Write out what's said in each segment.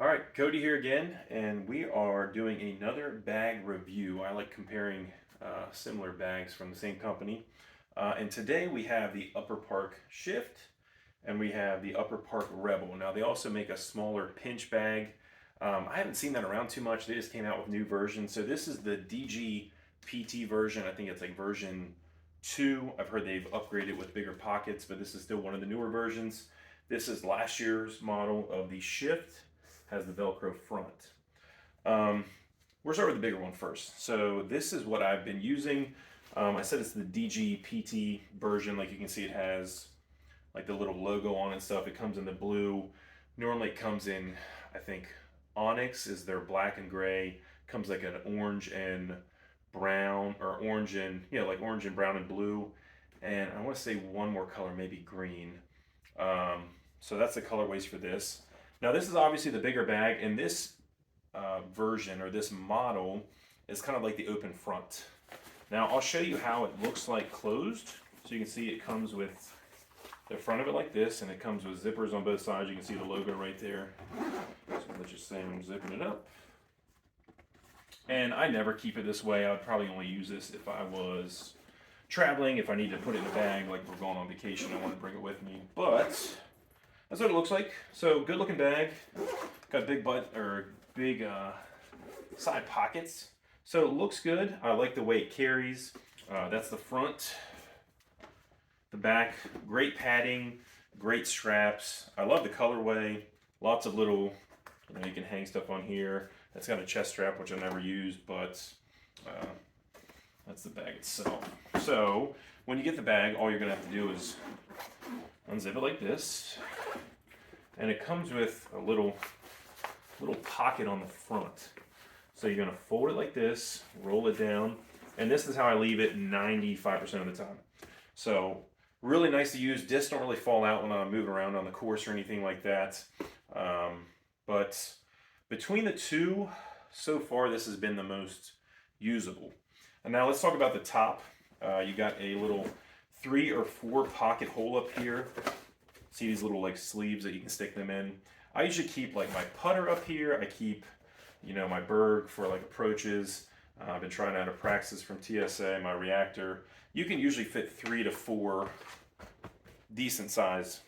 All right, Cody here again, and we are doing another bag review. I like comparing similar bags from the same company. And today we have the Upper Park Shift and we have the Upper Park Rebel. Now, they also make a smaller pinch bag. I haven't seen that around too much. They just came out with new versions. So, this is the DG PT version. I think it's like version 2. I've heard they've upgraded with bigger pockets, but this is still one of the newer versions. This is last year's model of the Shift, has the Velcro front. We'll start with the bigger one first. So this is what I've been using. I said it's the DG PT version. Like you can see, it has like the little logo on it and stuff. It comes in the blue. Normally it comes in, I think, Onyx is their black and gray. Comes like an orange and brown, or orange and, like orange and brown and blue. And I want to say one more color, maybe green. So that's the colorways for this. Now this is obviously the bigger bag, and this version or this model is kind of like the open front. Now I'll show you how it looks like closed. So you can see it comes with the front of it like this, and it comes with zippers on both sides. You can see the logo right there. So let's just say I'm zipping it up. And I never keep it this way. I would probably only use this if I was traveling, if I need to put it in a bag, like we're going on vacation, I want to bring it with me. But that's what it looks like. So good looking bag. Got big big side pockets. So it looks good. I like the way it carries. That's the front. The back, great padding, great straps. I love the colorway. Lots of little, you can hang stuff on here. It's got a chest strap, which I never use, but that's the bag itself. So when you get the bag, all you're gonna have to do is unzip it like this, and it comes with a little pocket on the front. So you're gonna fold it like this, roll it down, and this is how I leave it 95% of the time. So really nice to use. Discs don't really fall out when I'm moving around on the course or anything like that. But between the two, so far this has been the most usable. And now let's talk about the top. You got a little 3 or 4 pocket hole up here. See these little like sleeves that you can stick them in. I usually keep like my putter up here. I keep, my Berg for like approaches. I've been trying out a Praxis from TSA, my reactor. You can usually fit 3 to 4 decent size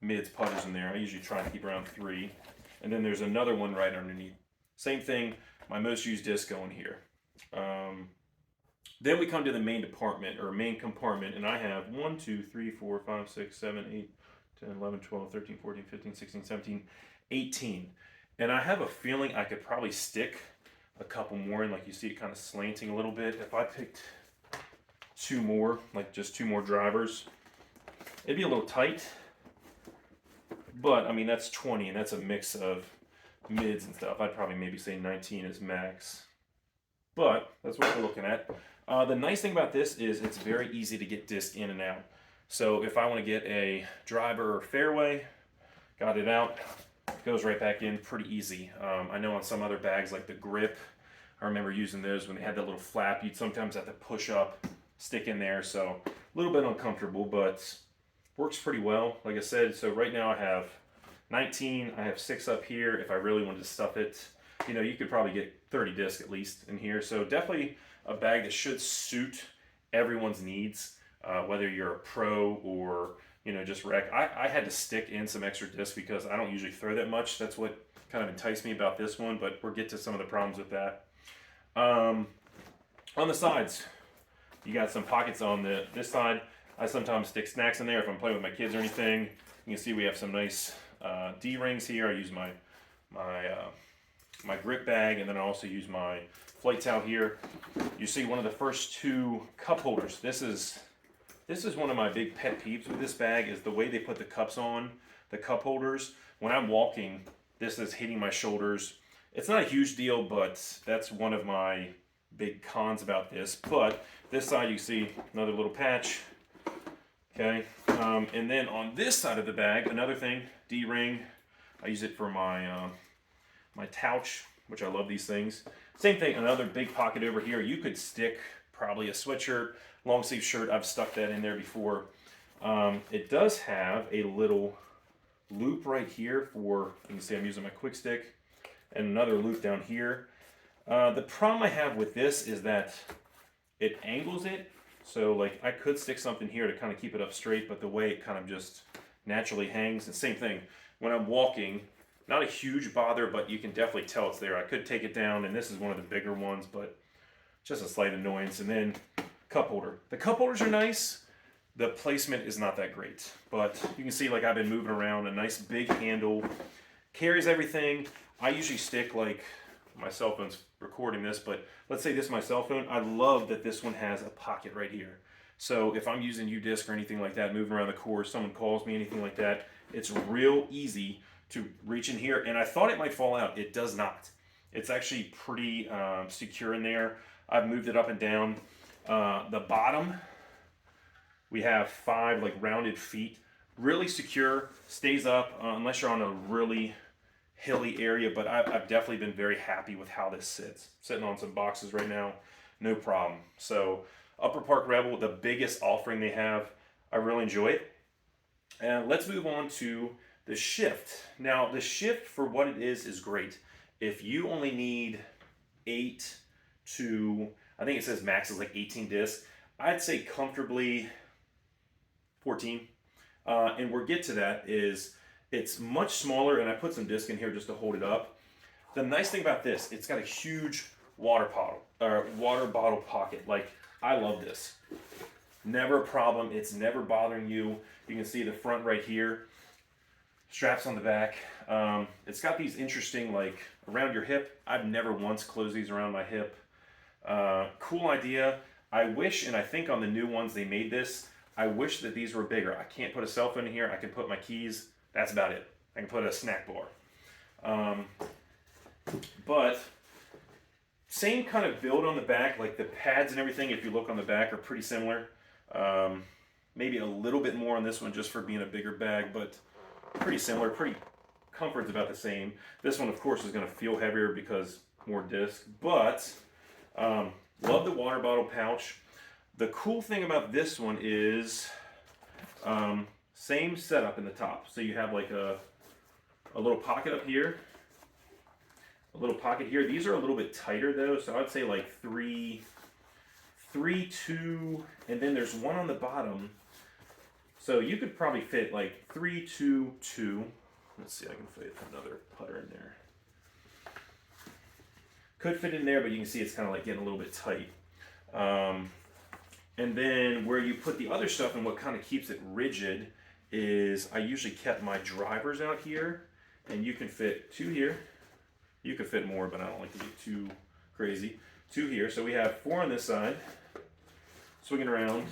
mids putters in there. I usually try and keep around 3. And then there's another one right underneath. Same thing, my most used disc going here. Then we come to the main compartment, and I have 1, 2, 3, 4, 5, 6, 7, 8, 10, 11, 12, 13, 14, 15, 16, 17, 18. And I have a feeling I could probably stick a couple more in, like you see it kind of slanting a little bit. If I picked 2 more, like just 2 more drivers, it'd be a little tight. But I mean, that's 20, and that's a mix of mids and stuff. I'd probably maybe say 19 is max. But that's what we're looking at. The nice thing about this is it's very easy to get disc in and out. So if I want to get a driver or fairway, got it out, goes right back in pretty easy. I know on some other bags like the Grip, I remember using those when they had that little flap. You'd sometimes have to push up, stick in there. So a little bit uncomfortable, but works pretty well. Like I said, so right now I have 19. I have 6 up here. If I really wanted to stuff it, you could probably get 30 discs at least in here. So definitely a bag that should suit everyone's needs, whether you're a pro or just rec. I had to stick in some extra discs because I don't usually throw that much. That's what kind of enticed me about this one, but we'll get to some of the problems with that. On the sides, you got some pockets on this side. I sometimes stick snacks in there if I'm playing with my kids or anything. You can see we have some nice D-rings here. I use my grip bag, and then I also use my flight towel here. You see one of the first 2 cup holders. This is one of my big pet peeves with this bag, is the way they put the cups on, the cup holders. When I'm walking, this is hitting my shoulders. It's not a huge deal, but that's one of my big cons about this. But this side, you see another little patch. Okay, and then on this side of the bag, another thing, D-ring. I use it for my my Touch, which I love these things. Same thing, another big pocket over here. You could stick probably a sweatshirt, long sleeve shirt. I've stuck that in there before. It does have a little loop right here for, you can see I'm using my quick stick. and another loop down here. The problem I have with this is that it angles it. So like I could stick something here to kind of keep it up straight, but the way it kind of just naturally hangs, the same thing. When I'm walking, not a huge bother, but you can definitely tell it's there. I could take it down, and this is one of the bigger ones, but just a slight annoyance. And then cup holder. The cup holders are nice. The placement is not that great, but you can see like I've been moving around. A nice big handle, carries everything. I usually stick like, my cell phone's recording this, but let's say this is my cell phone. I love that this one has a pocket right here. So if I'm using UDisc or anything like that, moving around the course, someone calls me, anything like that, it's real easy to reach in here. And I thought it might fall out. It does not. It's actually pretty secure in there. I've moved it up and down. The bottom, we have 5 like rounded feet. Really secure, stays up unless you're on a really hilly area, but I've definitely been very happy with how this sits. Sitting on some boxes right now, no problem. So Upper Park Rebel, the biggest offering they have. I really enjoy it. And let's move on to the Shift. Now the Shift, for what it is great. If you only need 8 to, I think it says max is like 18 discs, I'd say comfortably 14. And where get to that is it's much smaller, and I put some disc in here just to hold it up. The nice thing about this, it's got a huge water bottle pocket. Like, I love this. Never a problem. It's never bothering you. You can see the front right here. Straps on the back. It's got these interesting, like, around your hip. I've never once closed these around my hip. Cool idea. I wish, and I think on the new ones they made this, I wish that these were bigger. I can't put a cell phone in here. I can put my keys. That's about it. I can put a snack bar. But same kind of build on the back, like the pads and everything, if you look on the back, are pretty similar. Maybe a little bit more on this one just for being a bigger bag, but pretty similar. Pretty comfort's about the same. This one, of course, is going to feel heavier because more disc, but love the water bottle pouch. The cool thing about this one is same setup in the top. So you have like a little pocket up here, a little pocket here. These are a little bit tighter though, so I'd say like 3, 2, and then there's one on the bottom. So you could probably fit like 3, 2, 2. Let's see, I can fit another putter in there. Could fit in there, but you can see it's kind of like getting a little bit tight. And then where you put the other stuff and what kind of keeps it rigid is I usually kept my drivers out here, and you can fit 2 here. You could fit more, but I don't like to get too crazy. 2 here. So we have 4 on this side. Swinging around.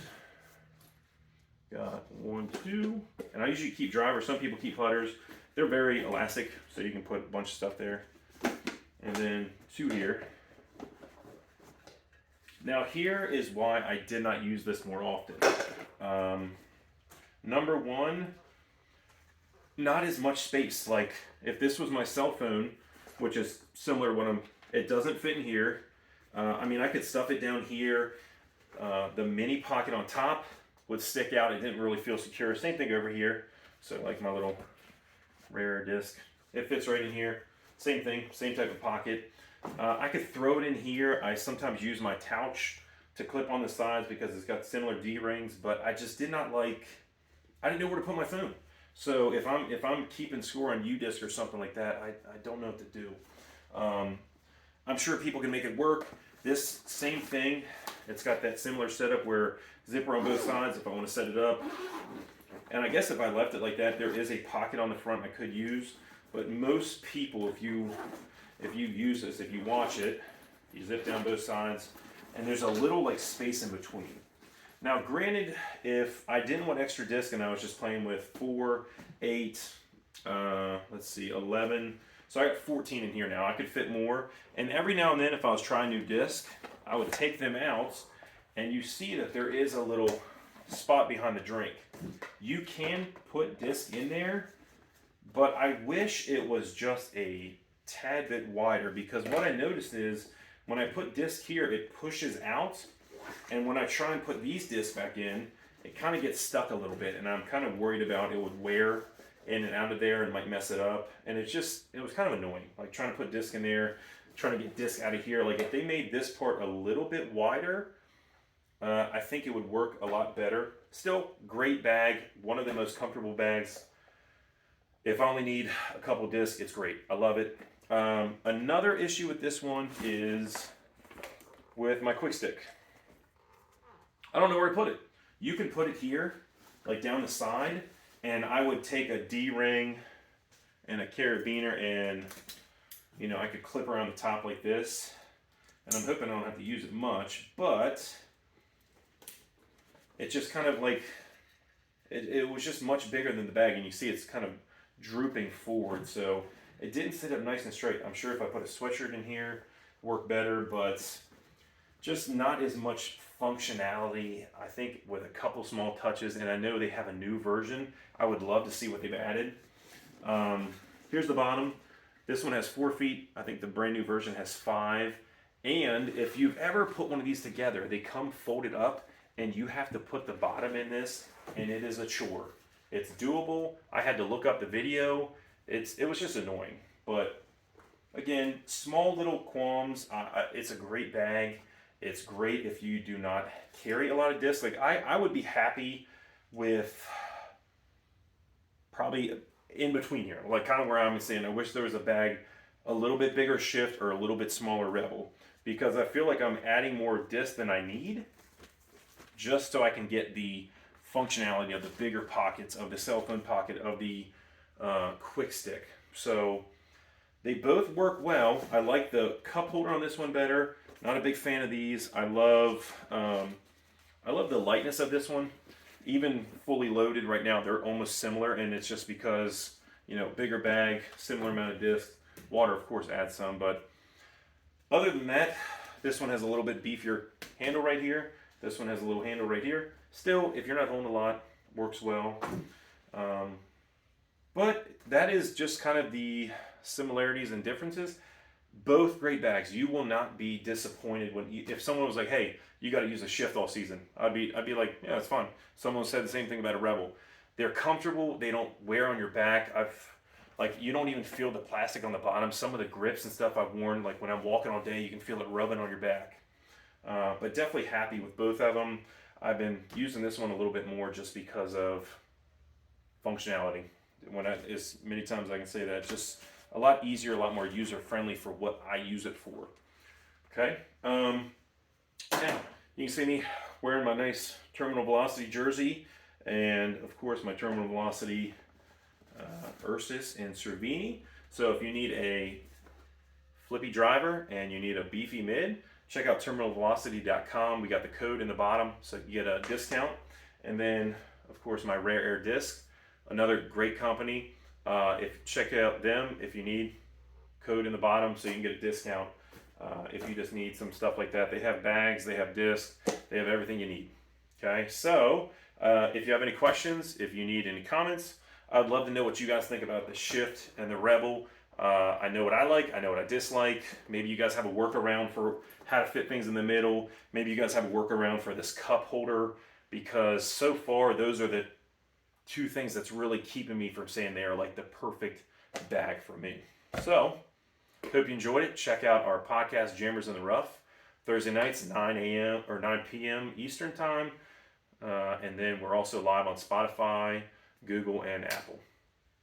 Got 1, 2. And I usually keep drivers. Some people keep putters. They're very elastic, so you can put a bunch of stuff there. And then 2 here. Now here is why I did not use this more often. Number one, not as much space. Like if this was my cell phone, which is similar when it doesn't fit in here. I mean, I could stuff it down here. The mini pocket on top would stick out. It didn't really feel secure. Same thing over here. So like my little rare disc, it fits right in here. Same thing, same type of pocket. I could throw it in here. I sometimes use my couch to clip on the sides because it's got similar D-rings, but I just did not like, I didn't know where to put my phone. So if I'm keeping score on UDisc or something like that, I don't know what to do. I'm sure people can make it work. This same thing, it's got that similar setup where zipper on both sides if I want to set it up. And I guess if I left it like that, there is a pocket on the front I could use. But most people, if you use this, if you watch it, you zip down both sides, and there's a little like space in between. Now, granted, if I didn't want extra disc and I was just playing with 4, 8, let's see, 11, so I got 14 in here now. I could fit more, and every now and then, if I was trying new disc, I would take them out, and you see that there is a little spot behind the drink. You can put disc in there, but I wish it was just a tad bit wider, because what I noticed is when I put disc here, it pushes out, and when I try and put these discs back in, it kind of gets stuck a little bit, and I'm kind of worried about it would wear in and out of there and might mess it up. And it was kind of annoying, like trying to put disc in there, trying to get disc out of here. Like if they made this part a little bit wider, I think it would work a lot better. Still, great bag, one of the most comfortable bags. If I only need a couple discs, it's great. I love it. Another issue with this one is with my quick stick. I don't know where to put it. You can put it here, like down the side, and I would take a D-ring and a carabiner and, you know, I could clip around the top like this. And I'm hoping I don't have to use it much, but it just kind of like, it was just much bigger than the bag, and you see it's kind of drooping forward, so it didn't sit up nice and straight. I'm sure if I put a sweatshirt in here, work better, but just not as much functionality. I think with a couple small touches, and I know they have a new version. I would love to see what they've added. Here's the bottom. This one has 4 feet. I think the brand new version has 5. And if you've ever put one of these together, they come folded up, and you have to put the bottom in this, and it is a chore. It's doable. I had to look up the video. It was just annoying. But again, small little qualms. It's a great bag. It's great if you do not carry a lot of discs. Like I would be happy with probably in between here, like kind of where I'm saying I wish there was a bag a little bit bigger Shift or a little bit smaller Rebel, because I feel like I'm adding more disc than I need just so I can get the functionality of the bigger pockets, of the cell phone pocket, of the quick stick. So they both work well. I like the cup holder on this one better. Not a big fan of these. I love the lightness of this one. Even fully loaded right now, they're almost similar, and it's just because, you know, bigger bag, similar amount of disc. Water, of course, adds some, but other than that, this one has a little bit beefier handle right here. This one has a little handle right here. Still, if you're not holding a lot, works well. But that is just kind of the similarities and differences. Both great bags. You will not be disappointed if someone was like, "Hey, you got to use a Shift all season." I'd be like, "Yeah, it's fun." Someone said the same thing about a Rebel. They're comfortable. They don't wear on your back. You don't even feel the plastic on the bottom. Some of the grips and stuff I've worn, like when I'm walking all day, you can feel it rubbing on your back. But definitely happy with both of them. I've been using this one a little bit more just because of functionality. As many times as I can say that, it's just a lot easier, a lot more user friendly for what I use it for. Okay. Now you can see me wearing my nice Terminal Velocity jersey, and of course my Terminal Velocity Ursus and Cervini. So if you need a flippy driver and you need a beefy mid, check out terminalvelocity.com. We got the code in the bottom so you get a discount. And then, of course, my Rare Air disc, another great company. Check out them if you need code in the bottom so you can get a discount if you just need some stuff like that. They have bags, they have discs, they have everything you need. Okay, so if you have any questions, if you need any comments, I'd love to know what you guys think about the Shift and the Rebel. I know what I like, I know what I dislike. Maybe you guys have a workaround for how to fit things in the middle. Maybe you guys have a workaround for this cup holder, because so far those are the two things that's really keeping me from saying they are like the perfect bag for me. So, hope you enjoyed it. Check out our podcast, Jammers in the Rough, Thursday nights, 9 a.m. or 9 p.m. Eastern Time. And then we're also live on Spotify, Google, and Apple.